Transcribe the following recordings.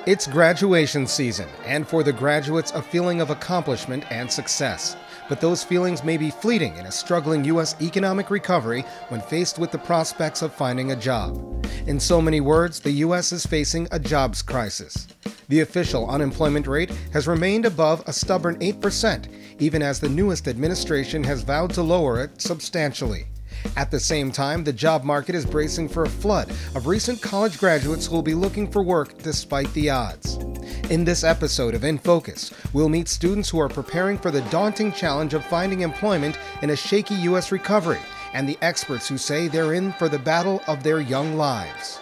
It's graduation season, and for the graduates, a feeling of accomplishment and success. But those feelings may be fleeting in a struggling U.S. economic recovery when faced with the prospects of finding a job. In so many words, the U.S. is facing a jobs crisis. The official unemployment rate has remained above a stubborn 8%, even as the newest administration has vowed to lower it substantially. At the same time, the job market is bracing for a flood of recent college graduates who will be looking for work despite the odds. In this episode of In Focus, we'll meet students who are preparing for the daunting challenge of finding employment in a shaky U.S. recovery, and the experts who say they're in for the battle of their young lives.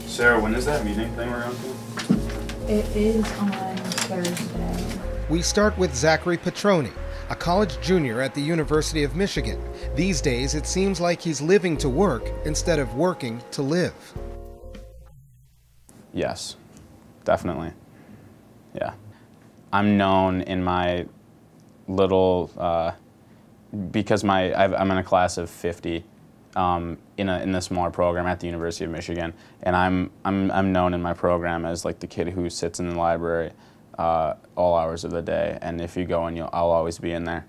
Sarah, when is that meeting thing we're going to? It is on Thursday. We start with Zachary Petroni, a college junior at the University of Michigan. These days, it seems like he's living to work instead of working to live. Yes, definitely. Yeah. I'm known in my little, because I'm in a class of 50. In a smaller program at the University of Michigan, and I'm known in my program as like the kid who sits in the library all hours of the day, and if you go in, I'll always be in there.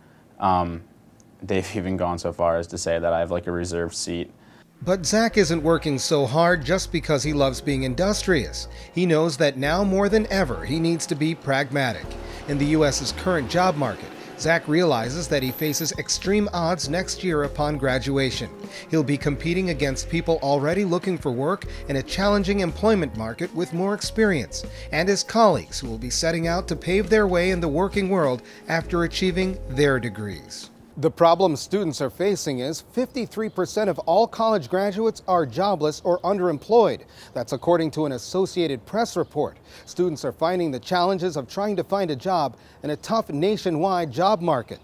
They've even gone so far as to say that I have like a reserved seat. But Zach isn't working so hard just because he loves being industrious. He knows that now more than ever he needs to be pragmatic. In the U.S.'s current job market, Zach realizes that he faces extreme odds next year upon graduation. He'll be competing against people already looking for work in a challenging employment market with more experience, and his colleagues who will be setting out to pave their way in the working world after achieving their degrees. The problem students are facing is 53% of all college graduates are jobless or underemployed. That's according to an Associated Press report. Students are finding the challenges of trying to find a job in a tough nationwide job market.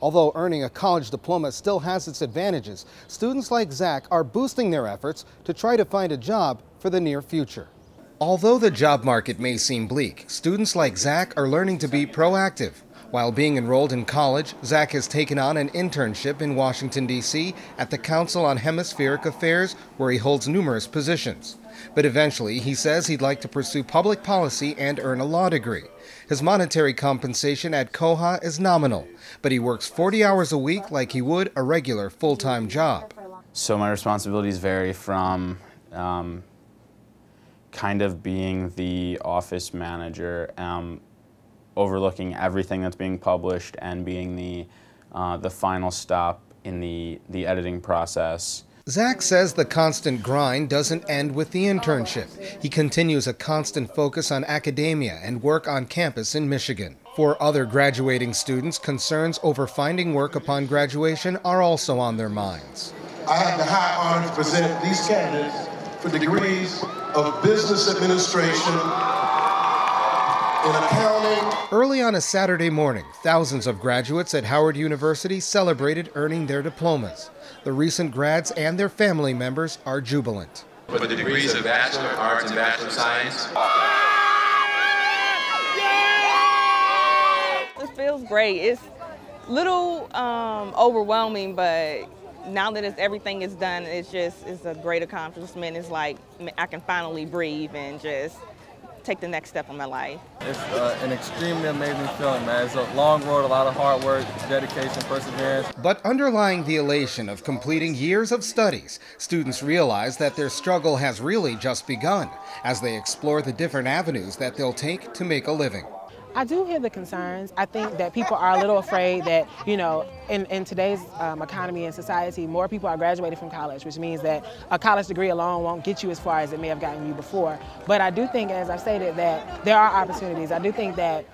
Although earning a college diploma still has its advantages, students like Zach are boosting their efforts to try to find a job for the near future. Although the job market may seem bleak, students like Zach are learning to be proactive. While being enrolled in college, Zach has taken on an internship in Washington, D.C. at the Council on Hemispheric Affairs, where he holds numerous positions. But eventually, he says he'd like to pursue public policy and earn a law degree. His monetary compensation at Koha is nominal, but he works 40 hours a week like he would a regular full-time job. So my responsibilities vary from kind of being the office manager, overlooking everything that's being published and being the final stop in the editing process. Zach says the constant grind doesn't end with the internship. He continues a constant focus on academia and work on campus in Michigan. For other graduating students, concerns over finding work upon graduation are also on their minds. I have the high honor to present these candidates for degrees of business administration, in accounting. Early on a Saturday morning, thousands of graduates at Howard University celebrated earning their diplomas. The recent grads and their family members are jubilant. For the degrees of Bachelor of Arts and Bachelor of Science. It feels great. It's a little overwhelming, but now that everything is done, it's a great accomplishment. It's like I can finally breathe and just take the next step in my life. It's an extremely amazing feeling, man. It's a long road, a lot of hard work, dedication, perseverance. But underlying the elation of completing years of studies, students realize that their struggle has really just begun as they explore the different avenues that they'll take to make a living. I do hear the concerns. I think that people are a little afraid that, in today's economy and society, more people are graduating from college, which means that a college degree alone won't get you as far as it may have gotten you before. But I do think, as I've stated, that there are opportunities. I do think that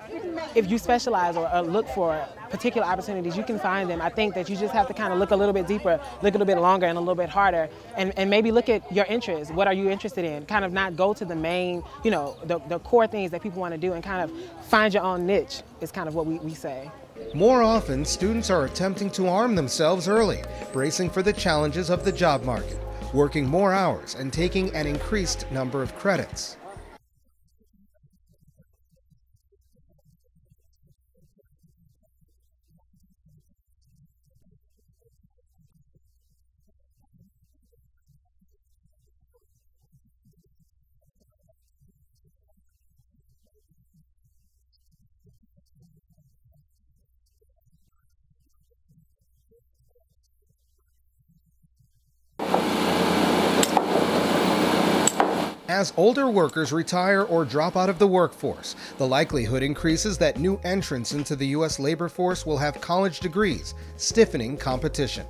if you specialize or look for particular opportunities, you can find them. I think that you just have to kind of look a little bit deeper, look a little bit longer and a little bit harder, and maybe look at your interests. What are you interested in? Kind of not go to the main, the core things that people want to do, and kind of find your own niche is kind of what we say. More often, students are attempting to arm themselves early, bracing for the challenges of the job market, working more hours and taking an increased number of credits. As older workers retire or drop out of the workforce, the likelihood increases that new entrants into the U.S. labor force will have college degrees, stiffening competition.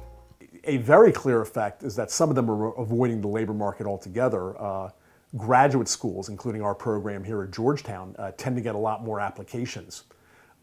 A very clear effect is that some of them are avoiding the labor market altogether. Graduate schools, including our program here at Georgetown, tend to get a lot more applications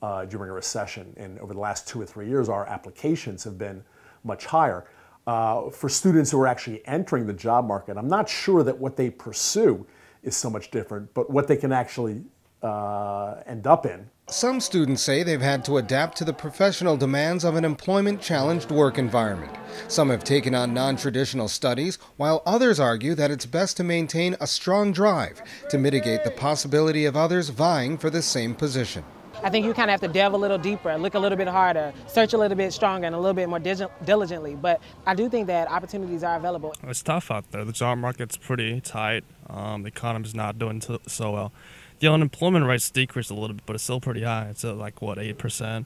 during a recession. And over the last 2 or 3 years, our applications have been much higher. For students who are actually entering the job market, I'm not sure that what they pursue is so much different, but what they can actually end up in. Some students say they've had to adapt to the professional demands of an employment-challenged work environment. Some have taken on non-traditional studies, while others argue that it's best to maintain a strong drive to mitigate the possibility of others vying for the same position. I think you kind of have to delve a little deeper, look a little bit harder, search a little bit stronger and a little bit more diligently. But I do think that opportunities are available. It's tough out there. The job market's pretty tight. The economy's not doing so well. The unemployment rate's decreased a little bit, but it's still pretty high. It's at like, what, 8%?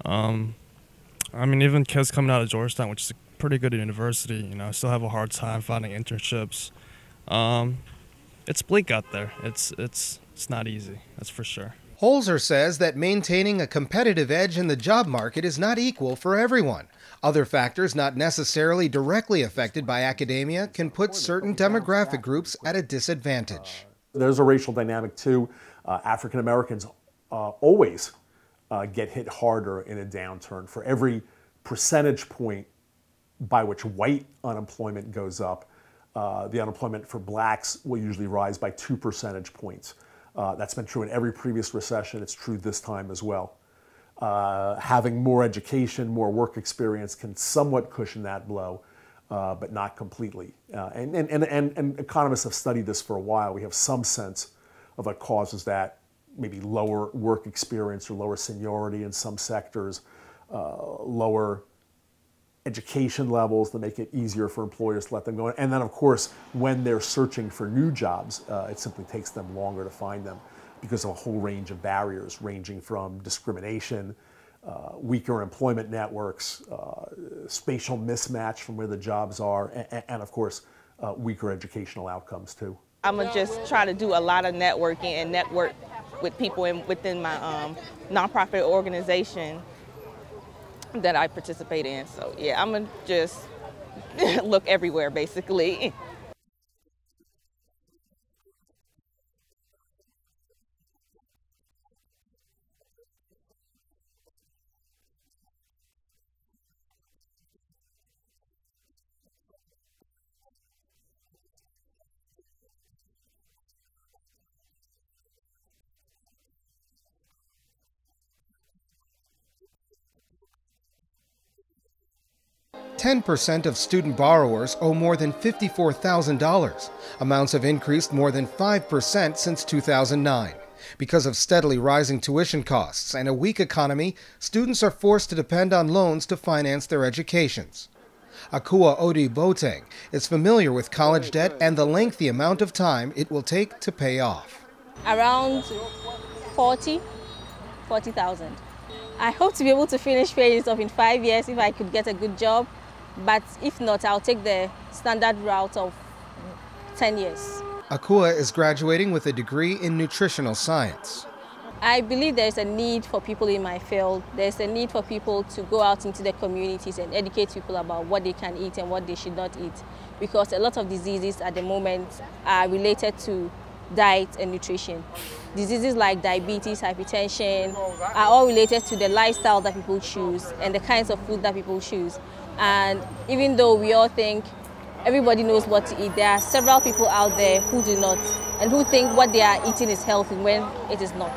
I mean, even kids coming out of Georgetown, which is a pretty good university, you know, still have a hard time finding internships. It's bleak out there. It's not easy, that's for sure. Holzer says that maintaining a competitive edge in the job market is not equal for everyone. Other factors not necessarily directly affected by academia can put certain demographic groups at a disadvantage. There's a racial dynamic too. African Americans always get hit harder in a downturn. For every percentage point by which white unemployment goes up, the unemployment for blacks will usually rise by 2 percentage points. That's been true in every previous recession. It's true this time as well. Having more education, more work experience can somewhat cushion that blow, but not completely. And economists have studied this for a while. We have some sense of what causes that, maybe lower work experience or lower seniority in some sectors, lower education levels that make it easier for employers to let them go. And then, of course, when they're searching for new jobs, it simply takes them longer to find them because of a whole range of barriers, ranging from discrimination, weaker employment networks, spatial mismatch from where the jobs are, and of course, weaker educational outcomes too. I'm gonna just try to do a lot of networking and network with people within my nonprofit organization that I participate in. So yeah, I'm gonna just look everywhere basically. 10% of student borrowers owe more than $54,000. Amounts have increased more than 5% since 2009. Because of steadily rising tuition costs and a weak economy, students are forced to depend on loans to finance their educations. Akua Odi Boateng is familiar with college debt and the lengthy amount of time it will take to pay off. Around 40,000. I hope to be able to finish paying it off in 5 years if I could get a good job. But if not, I'll take the standard route of 10 years. Akua is graduating with a degree in nutritional science. I believe there's a need for people in my field. There's a need for people to go out into the communities and educate people about what they can eat and what they should not eat. Because a lot of diseases at the moment are related to diet and nutrition. Diseases like diabetes, hypertension are all related to the lifestyle that people choose and the kinds of food that people choose. And even though we all think everybody knows what to eat, there are several people out there who do not and who think what they are eating is healthy when it is not.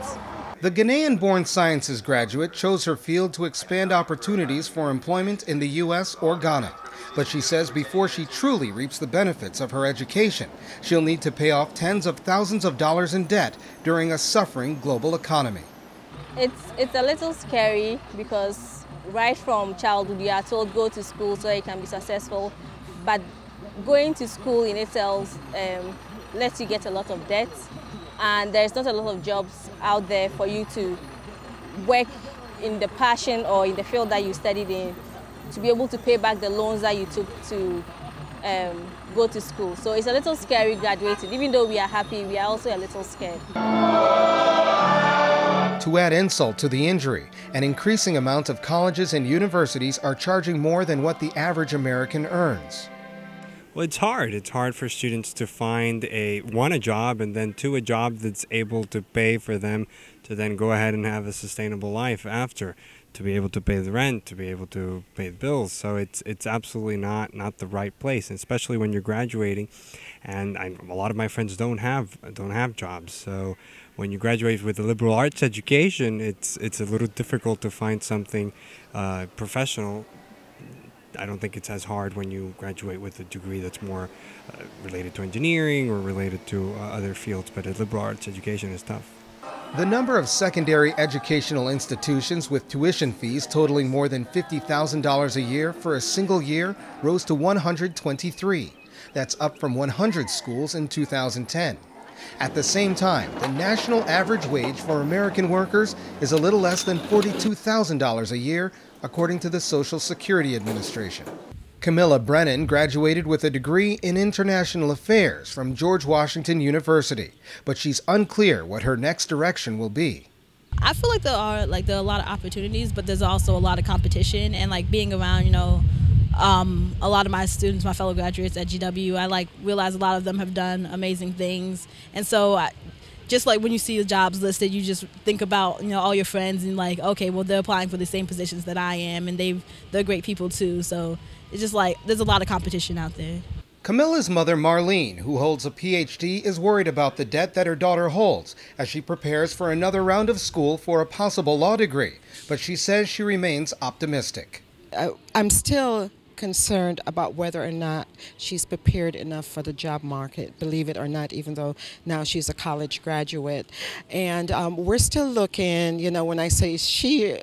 The Ghanaian-born sciences graduate chose her field to expand opportunities for employment in the U.S. or Ghana. But she says before she truly reaps the benefits of her education, she'll need to pay off tens of thousands of dollars in debt during a suffering global economy. It's a little scary because right from childhood you are told go to school so you can be successful, but going to school in itself lets you get a lot of debt, and there's not a lot of jobs out there for you to work in the passion or in the field that you studied in to be able to pay back the loans that you took to go to school. So it's a little scary graduating. Even though we are happy, we are also a little scared. To add insult to the injury, an increasing amount of colleges and universities are charging more than what the average American earns. Well, it's hard. It's hard for students to find a job, and then two, a job that's able to pay for them to then go ahead and have a sustainable life after, to be able to pay the rent, to be able to pay the bills. So it's absolutely not the right place, especially when you're graduating. And a lot of my friends don't have jobs. So when you graduate with a liberal arts education, it's a little difficult to find something professional. I don't think it's as hard when you graduate with a degree that's more related to engineering or related to other fields, but a liberal arts education is tough. The number of secondary educational institutions with tuition fees totaling more than $50,000 a year for a single year rose to 123. That's up from 100 schools in 2010. At the same time, the national average wage for American workers is a little less than $42,000 a year, according to the Social Security Administration. Camilla Brennan graduated with a degree in international affairs from George Washington University, but she's unclear what her next direction will be. I feel like there are a lot of opportunities, but there's also a lot of competition, and being around, a lot of my students, my fellow graduates at GW, I realize a lot of them have done amazing things, and so just when you see the jobs listed, you just think about all your friends and okay, well, they're applying for the same positions that I am, and they're great people too. So it's just there's a lot of competition out there. Camilla's mother, Marlene, who holds a PhD, is worried about the debt that her daughter holds as she prepares for another round of school for a possible law degree. But she says she remains optimistic. I'm still concerned about whether or not she's prepared enough for the job market, believe it or not, even though now she's a college graduate. And we're still looking, when I say she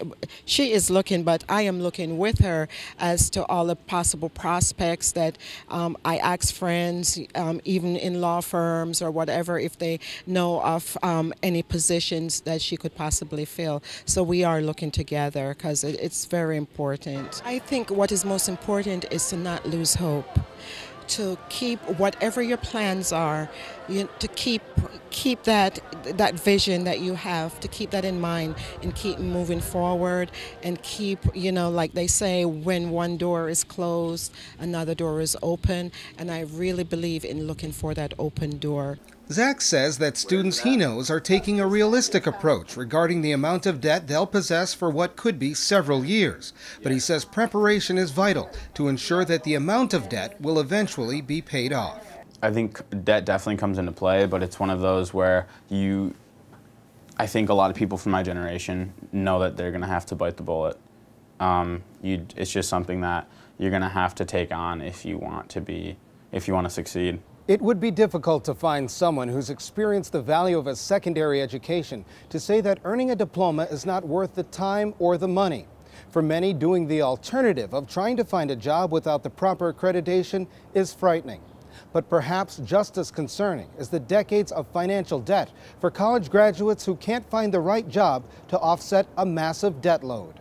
is looking, but I am looking with her as to all the possible prospects that I ask friends, even in law firms or whatever, if they know of any positions that she could possibly fill. So we are looking together because it's very important. I think what is most important is to not lose hope, to keep whatever your plans are, to keep that vision that you have, to keep that in mind and keep moving forward and keep, like they say, when one door is closed, another door is open, and I really believe in looking for that open door. Zach says that students he knows are taking a realistic approach regarding the amount of debt they'll possess for what could be several years. But he says preparation is vital to ensure that the amount of debt will eventually be paid off. I think debt definitely comes into play, but it's one of those where I think a lot of people from my generation know that they're going to have to bite the bullet. It's just something that you're going to have to take on if you want to succeed. It would be difficult to find someone who's experienced the value of a secondary education to say that earning a diploma is not worth the time or the money. For many, doing the alternative of trying to find a job without the proper accreditation is frightening. But perhaps just as concerning is the decades of financial debt for college graduates who can't find the right job to offset a massive debt load.